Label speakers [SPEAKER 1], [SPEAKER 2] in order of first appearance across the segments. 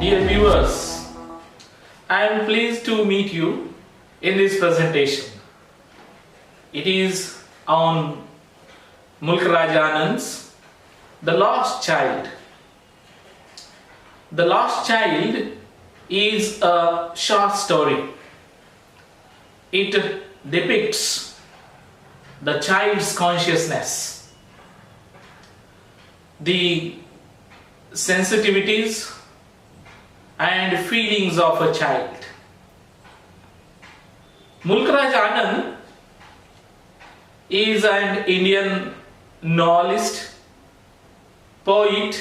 [SPEAKER 1] Dear viewers, I am pleased to meet you in this presentation. It is on Mulk Anand's The Lost Child. The Lost Child is a short story. It depicts the child's consciousness, the sensitivities and feelings of a child. Mulk Anand is an Indian novelist, poet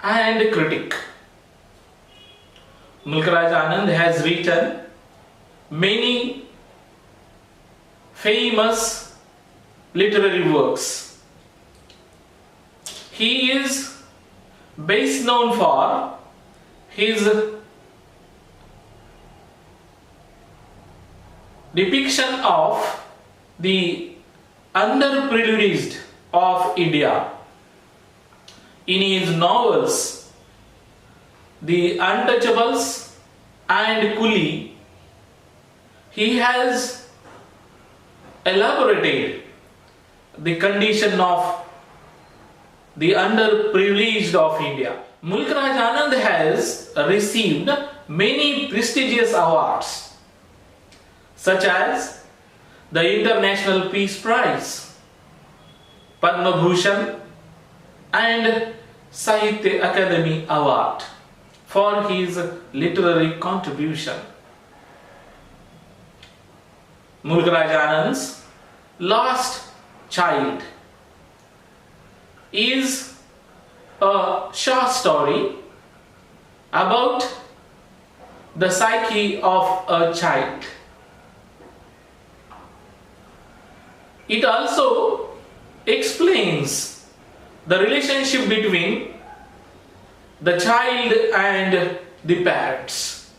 [SPEAKER 1] and critic. Mulk Anand has written many famous literary works. He is best known for his depiction of the underprivileged of India. In his novels, The Untouchables and Coolie, he has elaborated the condition of the underprivileged of India. Mulk Anand has received many prestigious awards, such as the International Peace Prize, Padma Bhushan and Sahitya Academy Award for his literary contribution. Mulk Anand's Lost Child is a short story about the psyche of a child. It also explains the relationship between the child and the parents.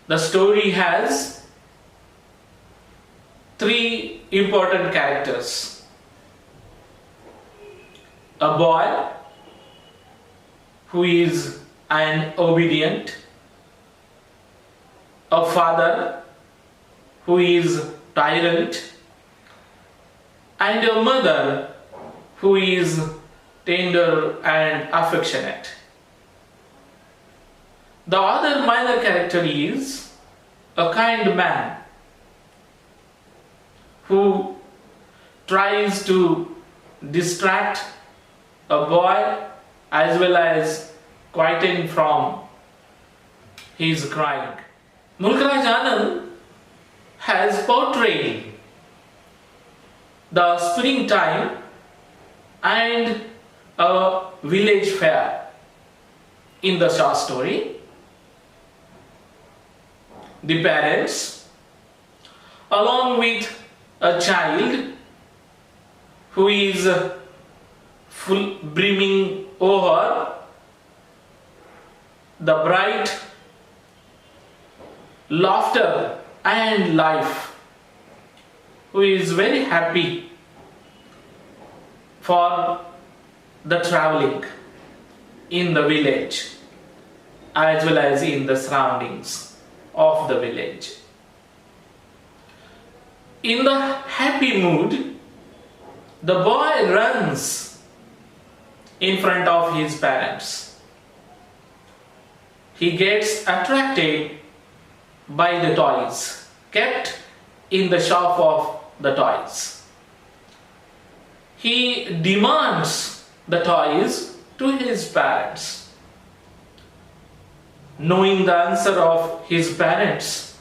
[SPEAKER 1] The story has three important characters: a boy who is an obedient, a father who is tyrant, and a mother who is tender and affectionate. The other minor character is a kind man who tries to distract a boy as well as quieten from his crying. Mulk Anand has portrayed the springtime and a village fair in the short story. The parents, along with a child who is full brimming over the bright laughter and life, who is very happy for the traveling in the village as well as in the surroundings of the village. In the happy mood, the boy runs in front of his parents. He gets attracted by the toys kept in the shop of the toys. He demands the toys to his parents. Knowing the answer of his parents,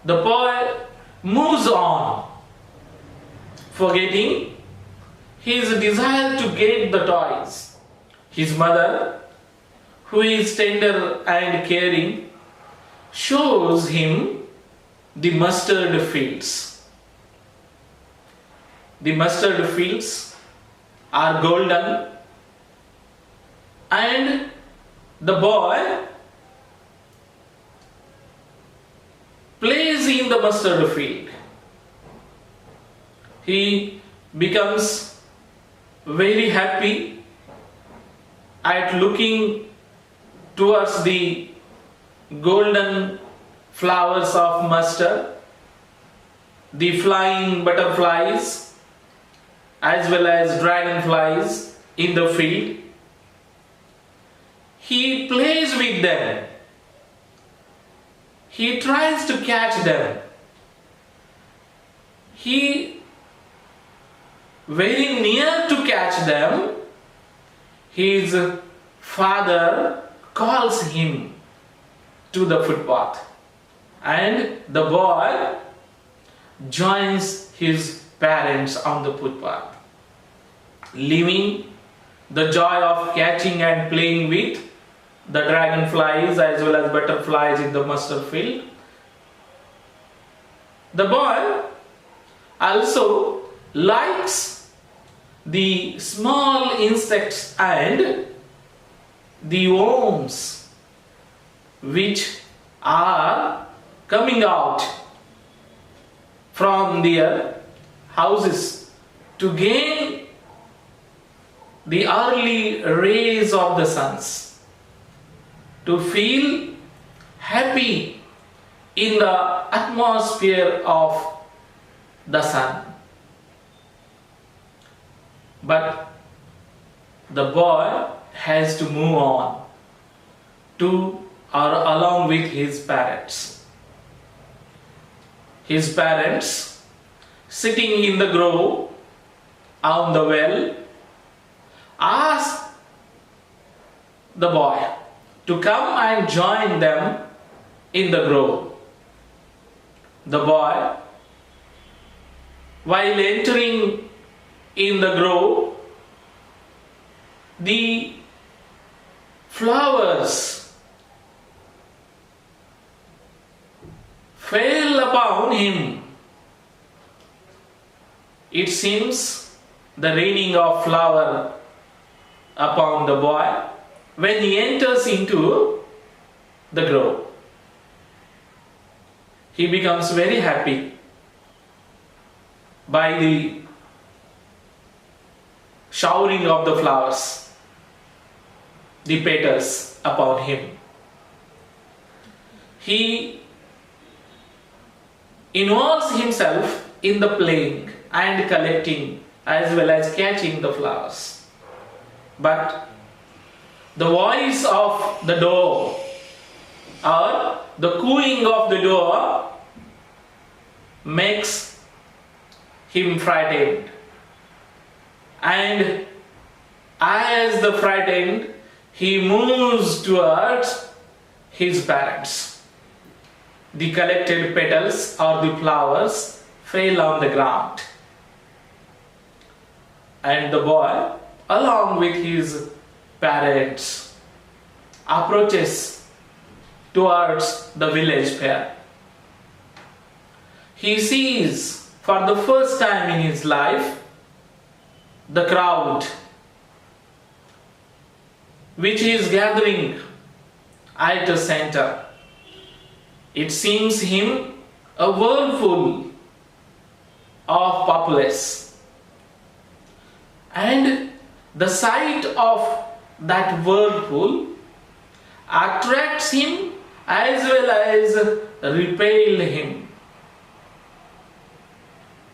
[SPEAKER 1] the boy moves on, forgetting his desire to get the toys. His mother, who is tender and caring, shows him the mustard fields. The mustard fields are golden, and the boy plays in the mustard field. He becomes very happy at looking towards the golden flowers of mustard, the flying butterflies as well as dragonflies in the field. He plays with them. He tries to catch them. He very near to catch them. His father calls him to the footpath, and the boy joins his parents on the footpath, leaving the joy of catching and playing with the dragonflies as well as butterflies in the mustard field. The boy also likes the small insects and the worms which are coming out from their houses to gain the early rays of the suns, to feel happy in the atmosphere of the sun. But the boy has to move on to or along with his parents. His parents, sitting in the grove on the well, ask the boy to come and join them in the grove. The boy, while entering in the grove, the flowers fell upon him. It seems the raining of flower upon the boy when he enters into the grove. He becomes very happy by the showering of the flowers, the petals upon him. He involves himself in the playing and collecting as well as catching the flowers. But the voice of the door or the cooing of the door makes him frightened. And as the frightened, he moves towards his parents. The collected petals or the flowers fell on the ground. And the boy, along with his parents, approaches towards the village fair. He sees for the first time in his life the crowd which is gathering at the center. It seems him a whirlpool of populace, and the sight of that whirlpool attracts him as well as repel him.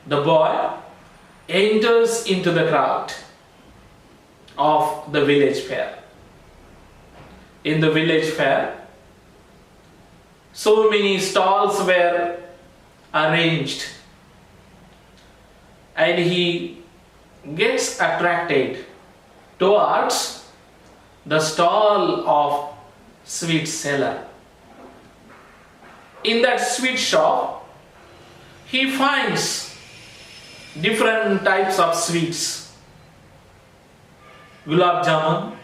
[SPEAKER 1] The boy enters into the crowd of the village fair. In the village fair, so many stalls were arranged, and he gets attracted towards the stall of sweet seller. In that sweet shop, he finds different types of sweets. Gulab jamun,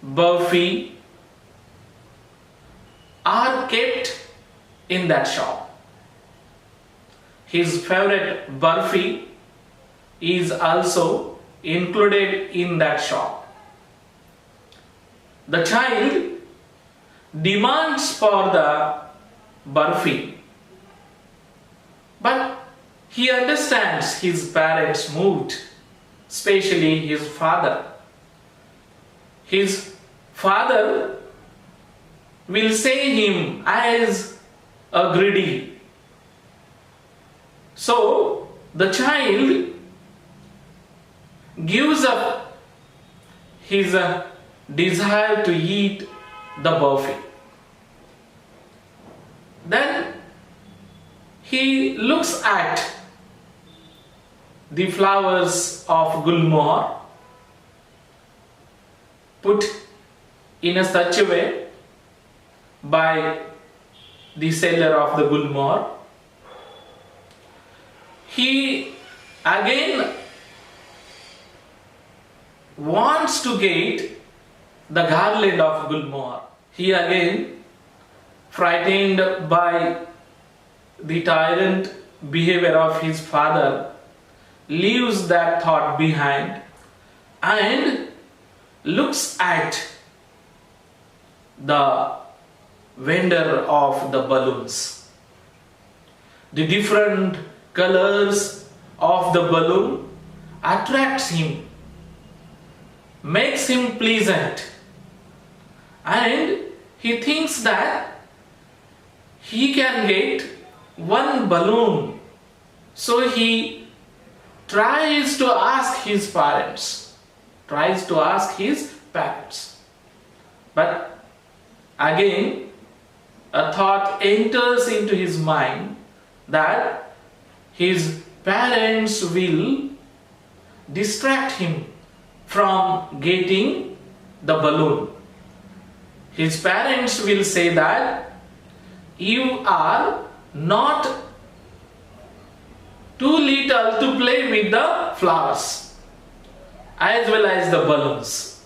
[SPEAKER 1] burfi are kept in that shop. His favorite burfi is also included in that shop. The child demands for the burfi, but he understands his parents' mood, especially his father. his father will say him as a greedy. So the child gives up his desire to eat the buffet. Then he looks at the flowers of gulmohar put in a such a way by the seller of the gulmohar. He again wants to get the garland of gulmohar. He again, frightened by the tyrant behavior of his father, leaves that thought behind and looks at the vendor of the balloons. The different colors of the balloon attracts him, makes him pleasant, and he thinks that he can get one balloon. So he tries to ask his parents. But again, a thought enters into his mind that his parents will distract him from getting the balloon. His parents will say that you are not too little to play with the flowers as well as the balloons.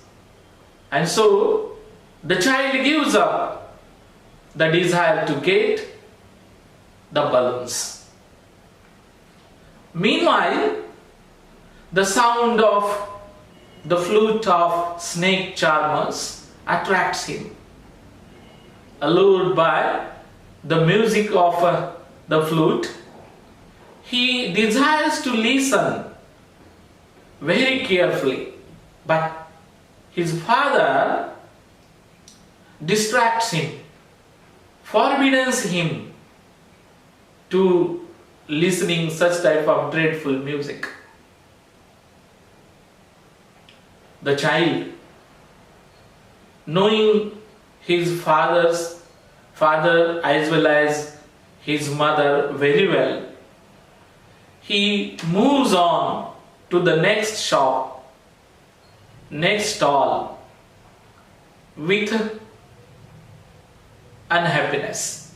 [SPEAKER 1] And so the child gives up the desire to get the balloons. Meanwhile, the sound of the flute of snake charmers attracts him. Allured by the music of the flute, he desires to listen very carefully, but his father distracts him, forbids him to listening such type of dreadful music. The child, knowing his father as well as his mother very well, he moves on to the next shop, next stall with unhappiness.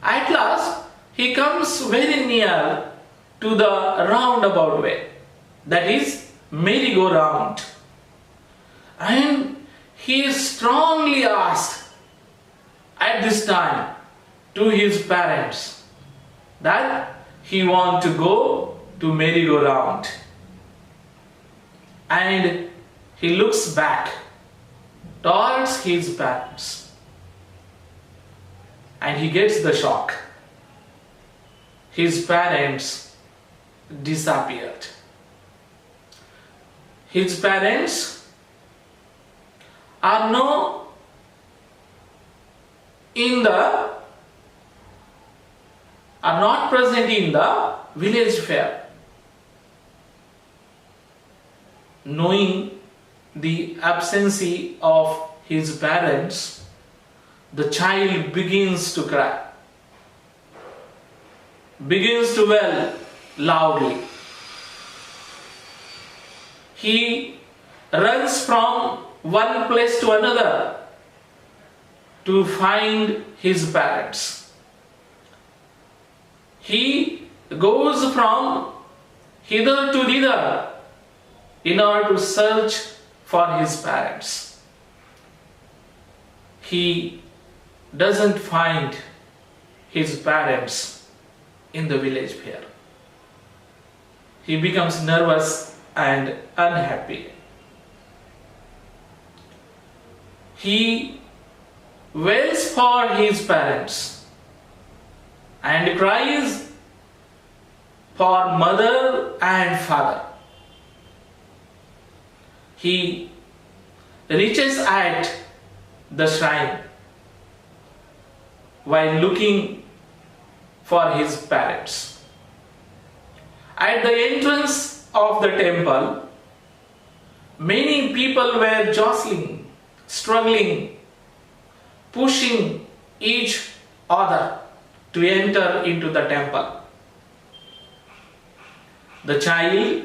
[SPEAKER 1] At last, he comes very near to the roundabout way, that is merry-go-round, and he is strongly asked at this time to his parents that he wants to go to merry-go-round, and he looks back towards his parents and he gets the shock. His parents disappeared. His parents are not present in the village fair. Knowing the absence of his parents, the child begins to cry, begins to wail loudly. He runs from one place to another to find his parents. He goes from hither to thither in order to search for his parents. He doesn't find his parents in the village fair. He becomes nervous and unhappy. He wails for his parents and cries for mother and father. He reaches at the shrine while looking for his parents. At the entrance of the temple, many people were jostling, struggling, pushing each other to enter into the temple. The child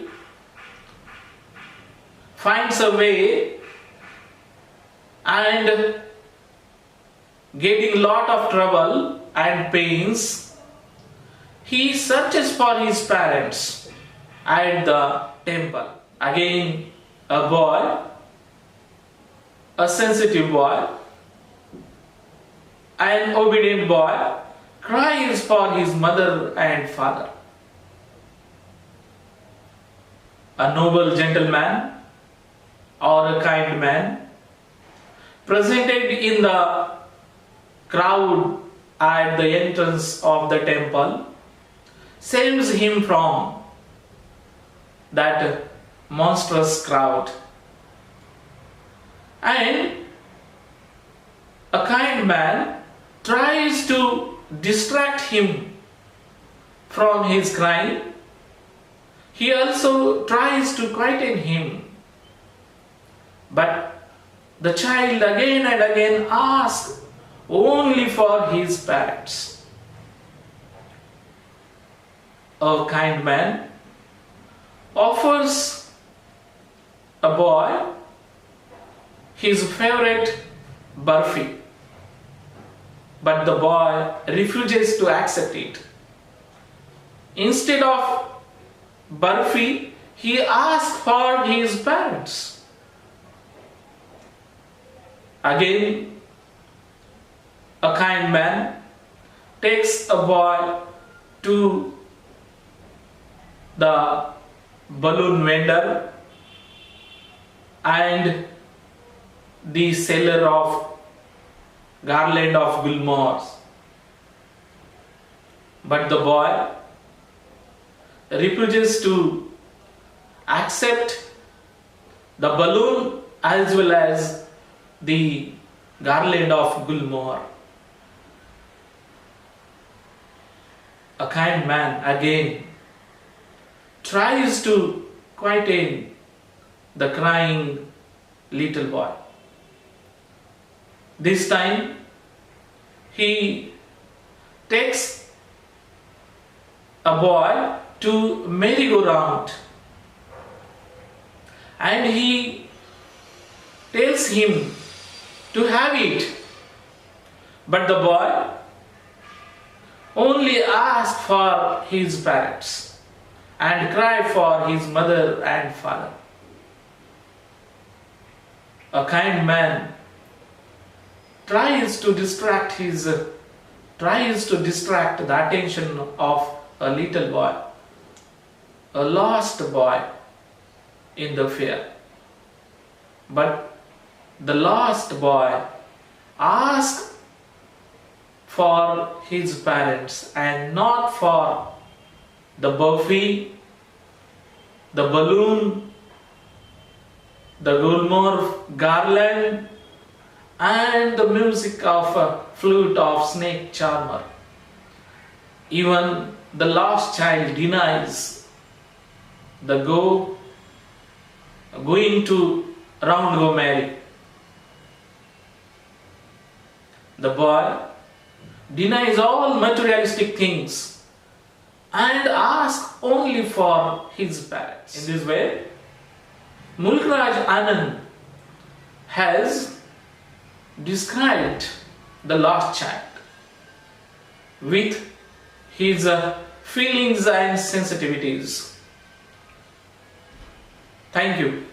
[SPEAKER 1] finds a way and getting lot of trouble and pains, he searches for his parents at the temple. Again, a boy, a sensitive boy, an obedient boy, cries for his mother and father. A noble gentleman or a kind man presented in the crowd at the entrance of the temple saves him from that monstrous crowd. And a kind man tries to distract him from his crying. He also tries to quieten him. But the child again and again asks only for his parents. A kind man offers a boy his favorite barfi, but the boy refuses to accept it. Instead of barfi, he asks for his parents. Again, a kind man takes a boy to the balloon vendor and the seller of garland of gulmores. But the boy refuses to accept the balloon as well as the garland of gulmore. A kind man again tries to quieten the crying little boy. This time he takes a boy to merry-go-round and he tells him to have it, but the boy only asks for his parents and cry for his mother and father. A kind man tries to distract the attention of a little boy, a lost boy in the fair. But the lost boy asks for his parents and not for the barfi, the balloon, the gulmore garland, and the music of a flute of snake charmer. Even the lost child denies the going to round go merry. The boy denies all materialistic things and asks only for his parents. In this way, Mulk Anand has described the lost child with his feelings and sensitivities. Thank you.